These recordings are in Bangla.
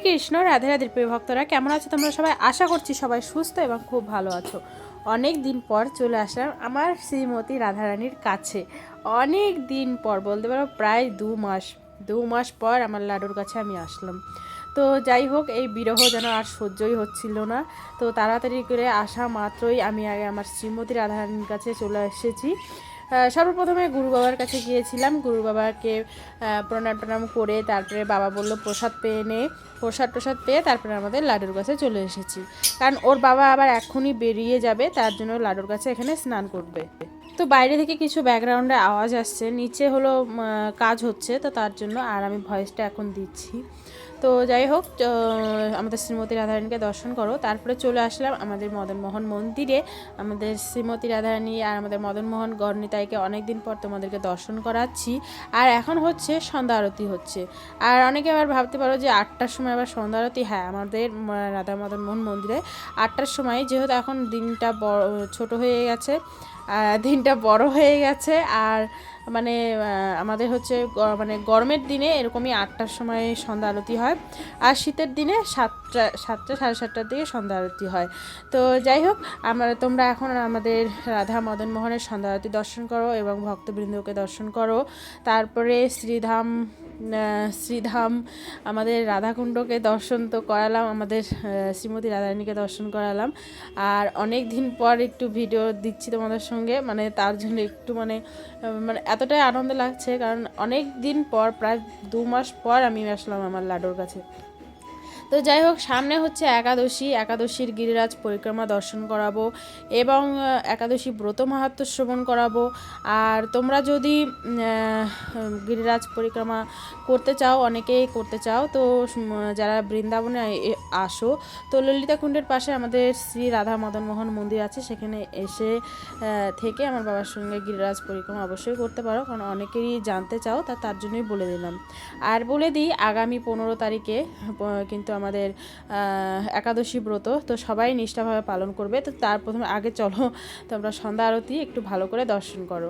কৃষ্ণ। রাধে রাধে প্রিয় ভক্তরা, কেমন আছো তোমরা সবাই? আশা করছি সবাই সুস্থ এবং খুব ভালো আছো। অনেক দিন পর চলে আসলাম আমার শ্রীমতী রাধারানীর কাছে। অনেক দিন পর বলতে পারো প্রায় 2 মাস পর আমার লাডুর কাছে আমি আসলাম। তো যাই হোক, এই বিরহ যেন আর সহ্যই হচ্ছিল না। তো তাড়াতাড়ি করে আসা মাত্রই আমি আগে আমার শ্রীমতী রাধারানীর কাছে চলে এসেছি। সর্বপ্রথমে গুরু বাবার কাছে গিয়েছিলাম। গুরু বাবাকে প্রণাম করে তারপরে বাবা বলল প্রসাদ পেয়ে নে। প্রসাদ পেয়ে তারপরে আমাদের লাডুর কাছে চলে এসেছি, কারণ ওর বাবা আবার এখনই বেরিয়ে যাবে, তার জন্য লাডুর কাছে এখানে স্নান করবে। তো বাইরে থেকে কিছু ব্যাকগ্রাউন্ডে আওয়াজ আসছে, নিচে হলো কাজ হচ্ছে, তো তার জন্য আর আমি ভয়েসটা এখন দিচ্ছি। তো যাই হোক, আমাদের শ্রীমতী রাধারানীকে দর্শন করো। তারপরে চলে আসলাম আমাদের মদনমোহন মন্দিরে। আমাদের শ্রীমতী রাধারানী আর আমাদের মদনমোহন গণনিতাইকে অনেক দিন পর তোমাদেরকে দর্শন করাচ্ছি। আর এখন হচ্ছে সন্ধ্যা আরতি হচ্ছে। আর অনেকে আবার ভাবতে পারো যে 8টার সময় আবার সন্ধ্যা আরতি। হ্যাঁ, আমাদের রাধা মদনমোহন মন্দিরে 8টার সময়, যেহেতু এখন দিনটা ছোট হয়ে গেছে, দিনটা বড় হয়ে গেছে। আর মানে আমাদের হচ্ছে মানে গরমের দিনে এরকমই 8টার সময় সন্ধ্যা আরতি হয়, আর শীতের দিনে 7টা 7:30টার দিকে সন্ধ্যা আরতি হয়। তো যাই হোক, তোমরা এখন আমাদের রাধা মদনমোহনের সন্ধ্যা আরতি দর্শন করো এবং ভক্তবৃন্দকে দর্শন করো। তারপরে শ্রীধাম আমাদের রাধাকুণ্ডকে দর্শন তো করালাম, আমাদের শ্রীমতী রাধারানীকে দর্শন করালাম। আর অনেক দিন পর একটু ভিডিও দিচ্ছি তোমাদের সঙ্গে, মানে তার জন্য একটু মানে এতটাই আনন্দ লাগছে, কারণ অনেক দিন পর, প্রায় 2 মাস পর আমি আসলাম আমার লাডুর কাছে। তো যাই হোক, সামনে হচ্ছে একাদশীর গিরিরাজ পরিক্রমা দর্শন করাবো এবং একাদশী ব্রত মাহাত্ম্য শ্রবণ করাবো। আর তোমরা যদি গিরিরাজ পরিক্রমা করতে চাও, অনেকেই করতে চাও, তো যারা বৃন্দাবনে আসো, তো ললিতা কুণ্ডের পাশে আমাদের শ্রী রাধা মদনমোহন মন্দির আছে, সেখানে এসে থেকে আমার বাবার সঙ্গে গিরিরাজ পরিক্রমা অবশ্যই করতে পারো, কারণ অনেকেরই জানতে চাও, তার জন্যই বলে দিলাম। আর বলে দিই, আগামী 15 তারিখে কিন্তু আমাদের একাদশী ব্রত, তো সবাই নিষ্ঠাভাবে পালন করবে। তো তার প্রথমে আগে চলো তোমরা সন্ধ্যা আরতি একটু ভালো করে দর্শন করো।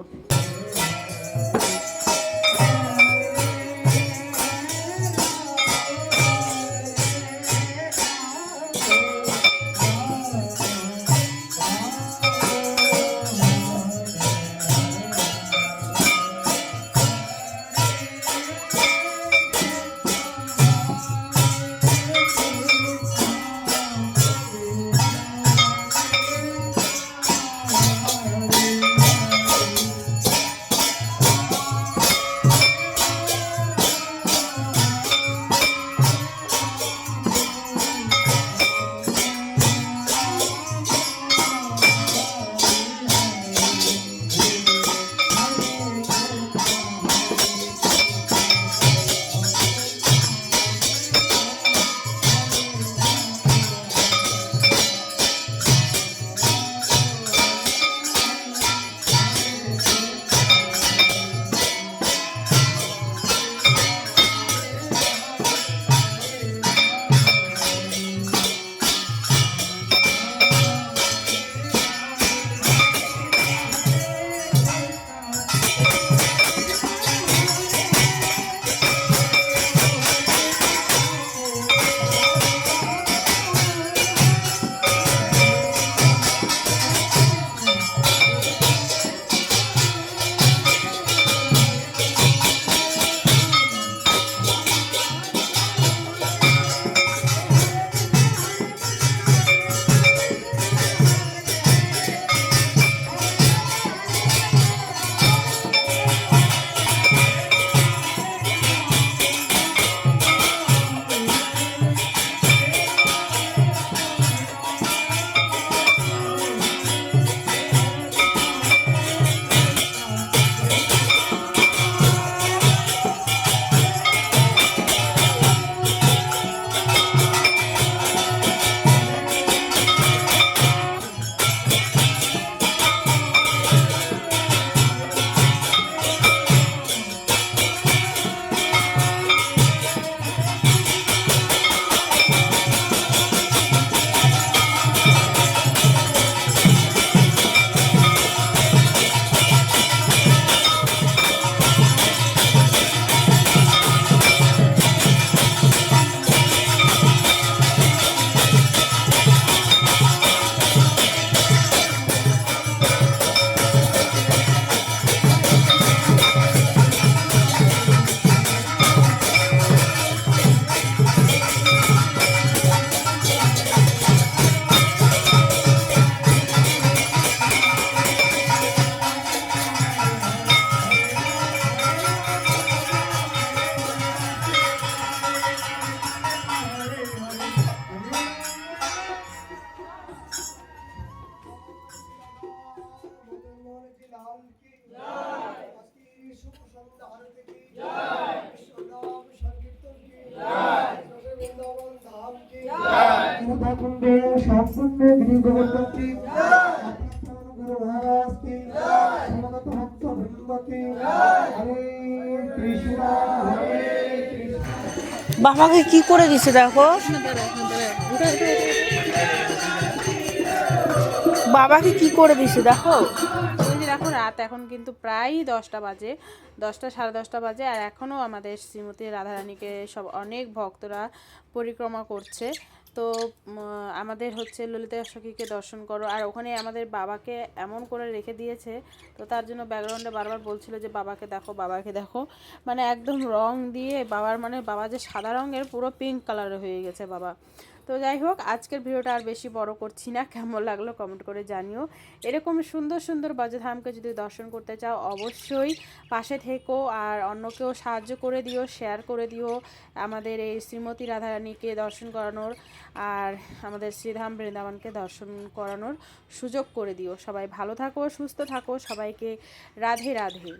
ऊर्ध्वकुंड संपूर्ण गिरिगोवर्धन की गुरु महाराज की समस्त भक्त वृंद की हरे कृष्णा বাবাকে কি করে দিছে দেখো, বাবাকে কি করে দিছে দেখো। ওই যে দেখো রাত এখন কিন্তু প্রায় 10টা বাজে, 10টা সাড়ে 10টা বাজে, আর এখনও আমাদের শ্রীমতী রাধারানীকে সব অনেক ভক্তরা পরিক্রমা করছে। তো আমাদের হচ্ছে ললিতা সখীকে দর্শন করো, আর ওখানে আমাদের বাবাকে এমন করে রেখে দিয়েছে, তো তার জন্য ব্যাকগ্রাউন্ডে বারবার বলছিল যে বাবাকে দেখো, বাবাকে দেখো, মানে একদম রং দিয়ে বাবার, মানে বাবা যে সাদা রঙের পুরো পিঙ্ক কালার হয়ে গেছে বাবা। তো যাই হোক, আজকের ভিডিওটা আর বেশি বড় করছি না, কেমন লাগলো কমেন্ট করে জানিও। এরকম সুন্দর সুন্দর বজ্রধামকে যদি দর্শন করতে চাও অবশ্যই পাশে থেকো, আর অন্যকেও সাহায্য করে দিও, শেয়ার করে দিও আমাদের এই শ্রীমতী রাধারানীকে দর্শন করানোর, আর আমাদের শ্রীধাম বৃন্দাবনকে দর্শন করানোর সুযোগ করে দিও। সবাই ভালো থাকো, সুস্থ থাকো, সবাইকে রাধে রাধে।